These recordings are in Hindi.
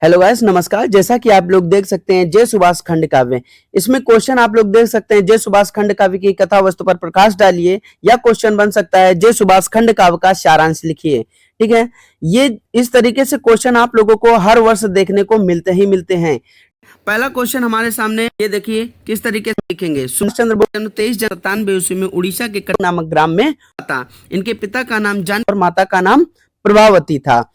हेलो गाइस, नमस्कार। जैसा कि आप लोग देख सकते हैं जय सुभाष खंड काव्य, इसमें क्वेश्चन आप लोग देख सकते हैं जय सुभाष खंड काव्य की कथा वस्तु पर प्रकाश डालिए, या क्वेश्चन बन सकता है जय सुभाष खंड काव्य का सारांश लिखिए। ठीक है, ये इस तरीके से क्वेश्चन आप लोगों को हर वर्ष देखने को मिलते हैं। पहला क्वेश्चन हमारे सामने ये देखिए किस तरीके से लिखेंगे। सुभाष चंद्र बोस 23 जनवरी 1997 में उड़ीसा के कटक नामक ग्राम में था। इनके पिता का नाम जान और माता का नाम प्रभावती था।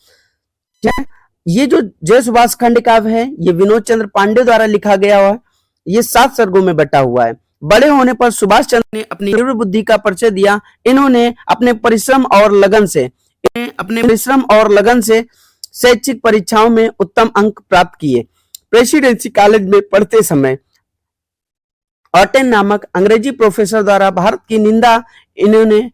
ये जो जय सुभाष खंड काव्य है ये विनोद चंद्र पांडे द्वारा लिखा गया हुआ है। ये 7 सर्गों में बटा हुआ है। बड़े होने पर सुभाष चंद्र ने अपनी तीव्र बुद्धि का परिचय दिया। इन्होंने अपने परिश्रम और लगन से शैक्षिक परीक्षाओं में उत्तम अंक प्राप्त किए। प्रेसिडेंसी कॉलेज में पढ़ते समय ऑटेन नामक अंग्रेजी प्रोफेसर द्वारा भारत की निंदा इन्होंने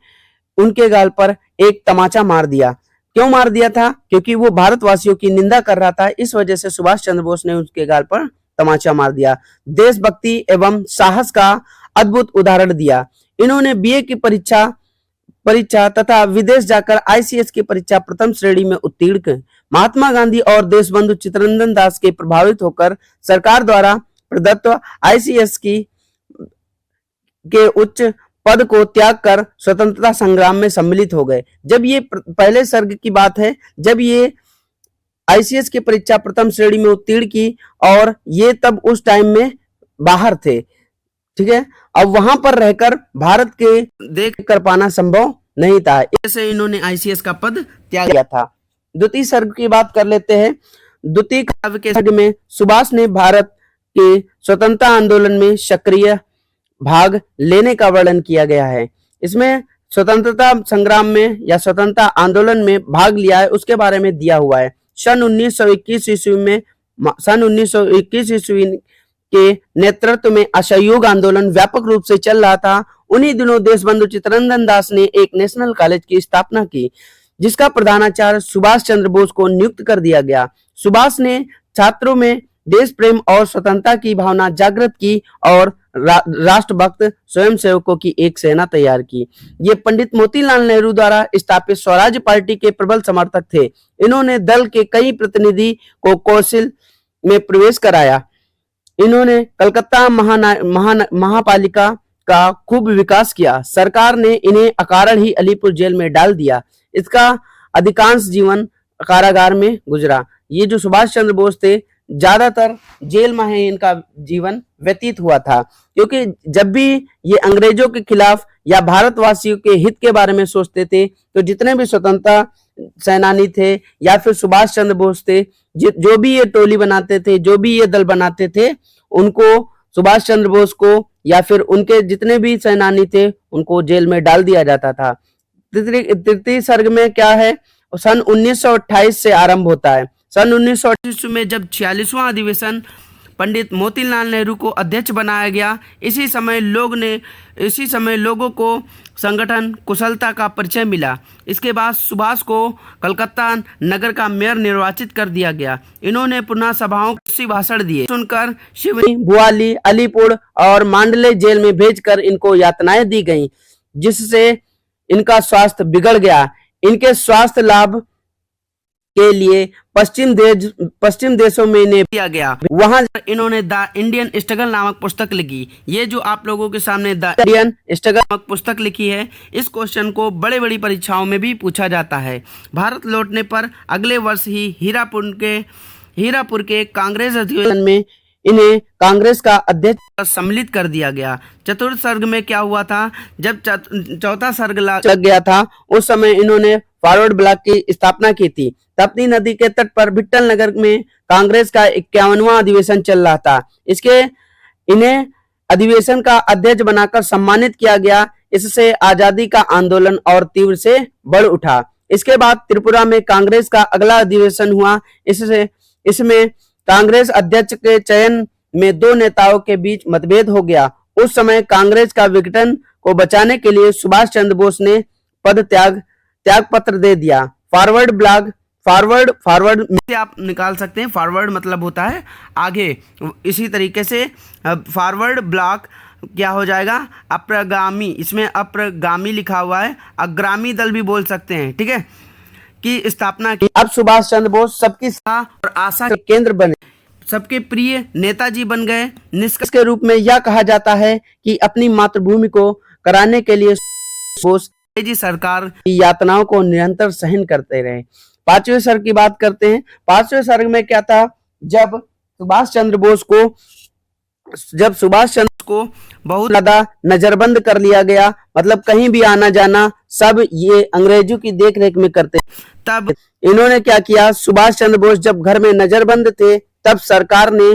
उनके गाल पर एक तमाचा मार दिया। क्यों मार दिया था? क्योंकि वो भारतवासियों की निंदा कर रहा था। इस वजह से सुभाष चंद्र बोस ने उसके गाल पर तमाचा मार दिया। देशभक्ति एवं साहस का अद्भुत उदाहरण दिया। इन्होंने बीए की परीक्षा तथा विदेश जाकर आईसीएस की परीक्षा प्रथम श्रेणी में उत्तीर्ण की। महात्मा गांधी और देशबंधु चित्तरंजन दास के प्रभावित होकर सरकार द्वारा प्रदत्त आईसीएस के उच्च पद को त्याग कर स्वतंत्रता संग्राम में सम्मिलित हो गए। जब ये पहले सर्ग की बात है, जब ये आईसीएस की परीक्षा प्रथम श्रेणी में उत्तीर्ण की और ये तब उस टाइम में बाहर थे। ठीक है, अब वहां पर रहकर भारत के देख कर पाना संभव नहीं था, ऐसे इन्होंने आईसीएस का पद त्याग दिया था। द्वितीय सर्ग की बात कर लेते हैं। द्वितीय काव्य के सर्ग में सुभाष ने भारत के स्वतंत्रता आंदोलन में सक्रिय भाग लेने का वर्णन किया गया है। इसमें स्वतंत्रता संग्राम में या स्वतंत्रता आंदोलन में भाग लिया है उसके बारे में दिया हुआ है। सन 1921 ईस्वी के नेतृत्व में असहयोग आंदोलन व्यापक रूप से चल रहा था। उन्हीं दिनों देशबंधु चित्तरंजन दास ने एक नेशनल कॉलेज की स्थापना की, जिसका प्रधानाचार्य सुभाष चंद्र बोस को नियुक्त कर दिया गया। सुभाष ने छात्रों में देश प्रेम और स्वतंत्रता की भावना जागृत की और राष्ट्रभक्त स्वयंसेवकों की एक सेना तैयार की। ये पंडित मोतीलाल नेहरू द्वारा स्थापित स्वराज पार्टी के प्रबल समर्थक थे। इन्होंने दल के कई प्रतिनिधि को कौंसिल में प्रवेश कराया। इन्होंने कलकत्ता महापालिका का खूब विकास किया। सरकार ने इन्हें अकारण ही अलीपुर जेल में डाल दिया। इसका अधिकांश जीवन कारागार में गुजरा। ये जो सुभाष चंद्र बोस थे ज्यादातर जेल में ही इनका जीवन व्यतीत हुआ था, क्योंकि जब भी ये अंग्रेजों के खिलाफ या भारतवासियों के हित के बारे में सोचते थे तो जितने भी स्वतंत्रता सेनानी थे या फिर सुभाष चंद्र बोस थे, जो भी ये टोली बनाते थे, जो भी ये दल बनाते थे, उनको सुभाष चंद्र बोस को या फिर उनके जितने भी सेनानी थे उनको जेल में डाल दिया जाता था। तृतीय सर्ग में क्या है? सन 1928 से आरंभ होता है। सन 1928 में जब 46वां अधिवेशन पंडित मोतीलाल नेहरू को अध्यक्ष बनाया गया, इसी समय लोगों को संगठन कुशलता का परिचय मिला। इसके बाद सुभाष को कलकत्ता नगर का मेयर निर्वाचित कर दिया गया। इन्होंने पुनः सभाओं के भाषण दिए। सुनकर शिवनी, भुआली, अलीपुर और मांडले जेल में भेजकर इनको यातनाएं दी गईं, जिससे इनका स्वास्थ्य बिगड़ गया। इनके स्वास्थ्य लाभ के लिए पश्चिम देशों में इन्हें किया गया। वहां इन्होंने द इंडियन स्ट्रगल नामक पुस्तक लिखी। ये जो आप लोगों के सामने द इंडियन स्ट्रगल नामक पुस्तक लिखी है, इस क्वेश्चन को बड़ी परीक्षाओं में भी पूछा जाता है। भारत लौटने पर अगले वर्ष ही हीरापुर के कांग्रेस अधिवेशन में इन्हें कांग्रेस का अध्यक्ष सम्मिलित कर दिया गया। चतुर्थ सर्ग में क्या हुआ था? जब चौथा सर्ग लग गया था उस समय इन्होंने फॉरवर्ड ब्लॉक की स्थापना की थी। तपती नदी के तट पर भिट्टल नगर में कांग्रेस का 51वां अधिवेशन चल रहा था। इन्हें अधिवेशन का अध्यक्ष बनाकर सम्मानित किया गया। इससे आजादी का आंदोलन और तीव्र से बढ़ उठा। इसके बाद त्रिपुरा में कांग्रेस का अगला अधिवेशन हुआ। इसमें कांग्रेस अध्यक्ष के चयन में 2 नेताओं के बीच मतभेद हो गया। उस समय कांग्रेस का विघटन को बचाने के लिए सुभाष चंद्र बोस ने पद त्याग पत्र दे दिया। फॉरवर्ड में आप निकाल सकते हैं। फॉरवर्ड मतलब होता है आगे। इसी तरीके से फॉरवर्ड ब्लॉक क्या हो जाएगा? अप्रगामी। इसमें अप्रगामी लिखा हुआ है, अग्रामी दल भी बोल सकते हैं। ठीक है, की स्थापना की। अब सुभाष चंद्र बोस सबकी सलाह और आशा के केंद्र बने, सबके प्रिय नेताजी बन गए। निष्कर्ष के रूप में यह कहा जाता है कि अपनी मातृभूमि को कराने के लिए बोस अंग्रेजी सरकार की यातनाओं को निरंतर सहन करते रहे। पांचवें सर्ग की बात करते हैं। पांचवें सर्ग में क्या था, जब सुभाष चंद्र को बहुत ज्यादा नजरबंद कर लिया गया, मतलब कहीं भी आना जाना सब ये अंग्रेजों की देखरेख में करते, तब इन्होंने क्या किया, सुभाष चंद्र बोस जब घर में नजरबंद थे तब सरकार ने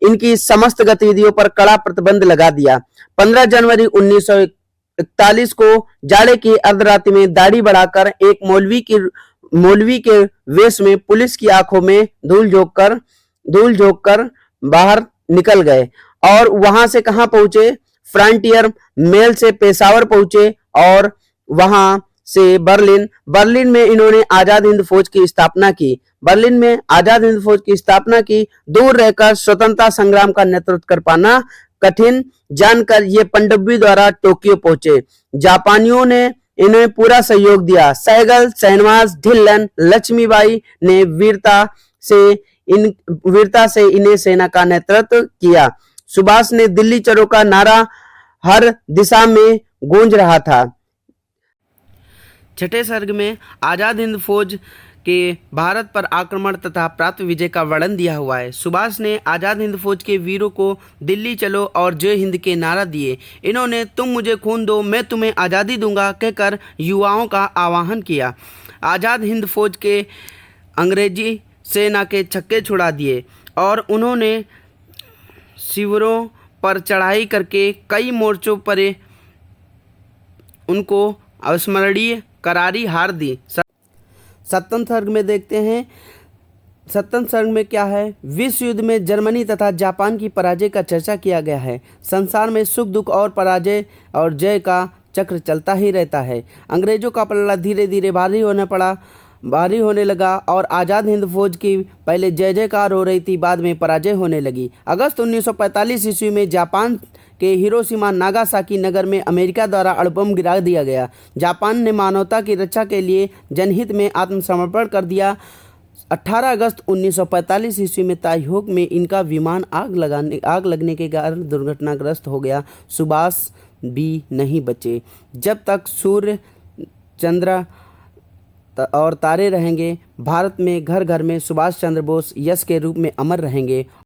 इनकी समस्त गतिविधियों पर कड़ा प्रतिबंध लगा दिया। 15 जनवरी 1941 को जाड़े की अर्धरात्रि में दाढ़ी बढ़ाकर एक मौलवी के वेश में पुलिस की आंखों में धूल झोंक कर बाहर निकल गए और वहां से कहां पहुंचे, फ्रंटियर मेल से पेशावर पहुंचे और वहां से बर्लिन में इन्होंने आजाद हिंद फौज की स्थापना की। बर्लिन में आजाद हिंद फौज की स्थापना की। दूर रहकर स्वतंत्रता संग्राम का नेतृत्व कर पाना कठिन जानकर ये पनडुब्बी द्वारा टोक्यो पहुंचे। जापानियों ने इन्हें पूरा सहयोग दिया। सहगल, शहनवाज, ढिल्लन, लक्ष्मीबाई ने वीरता से इन्हें सेना का नेतृत्व किया। सुभाष ने दिल्ली चलो का नारा हर दिशा में गूंज रहा था। छठे सर्ग में आजाद हिंद फौज के भारत पर आक्रमण तथा प्राप्त विजय का वर्णन दिया हुआ है। सुभाष ने आजाद हिंद फौज के वीरों को दिल्ली चलो और जय हिंद के नारा दिए। इन्होंने तुम मुझे खून दो मैं तुम्हें आज़ादी दूंगा कहकर युवाओं का आह्वान किया। आजाद हिंद फौज के अंग्रेजी सेना के छक्के छुड़ा दिए और उन्होंने शिविरों पर चढ़ाई करके कई मोर्चों पर उनको अविस्मरणीय करारी हार दी। सप्तम सर्ग में देखते हैं। सप्तम सर्ग में क्या है, विश्व युद्ध में जर्मनी तथा जापान की पराजय का चर्चा किया गया है। संसार में सुख दुख और पराजय और जय का चक्र चलता ही रहता है। अंग्रेजों का पलड़ा धीरे धीरे भारी होने लगा और आज़ाद हिंद फौज की पहले जय जयकार हो रही थी, बाद में पराजय होने लगी। अगस्त 1945 ईस्वी में जापान के हिरोशिमा नागासाकी नगर में अमेरिका द्वारा अणुबम गिरा दिया गया। जापान ने मानवता की रक्षा के लिए जनहित में आत्मसमर्पण कर दिया। 18 अगस्त 1945 ईस्वी में ताइहोक में इनका विमान आग लगने के कारण दुर्घटनाग्रस्त हो गया। सुभाष भी नहीं बचे। जब तक सूर्य, चंद्र और तारे रहेंगे, भारत में घर घर में सुभाष चंद्र बोस यश के रूप में अमर रहेंगे।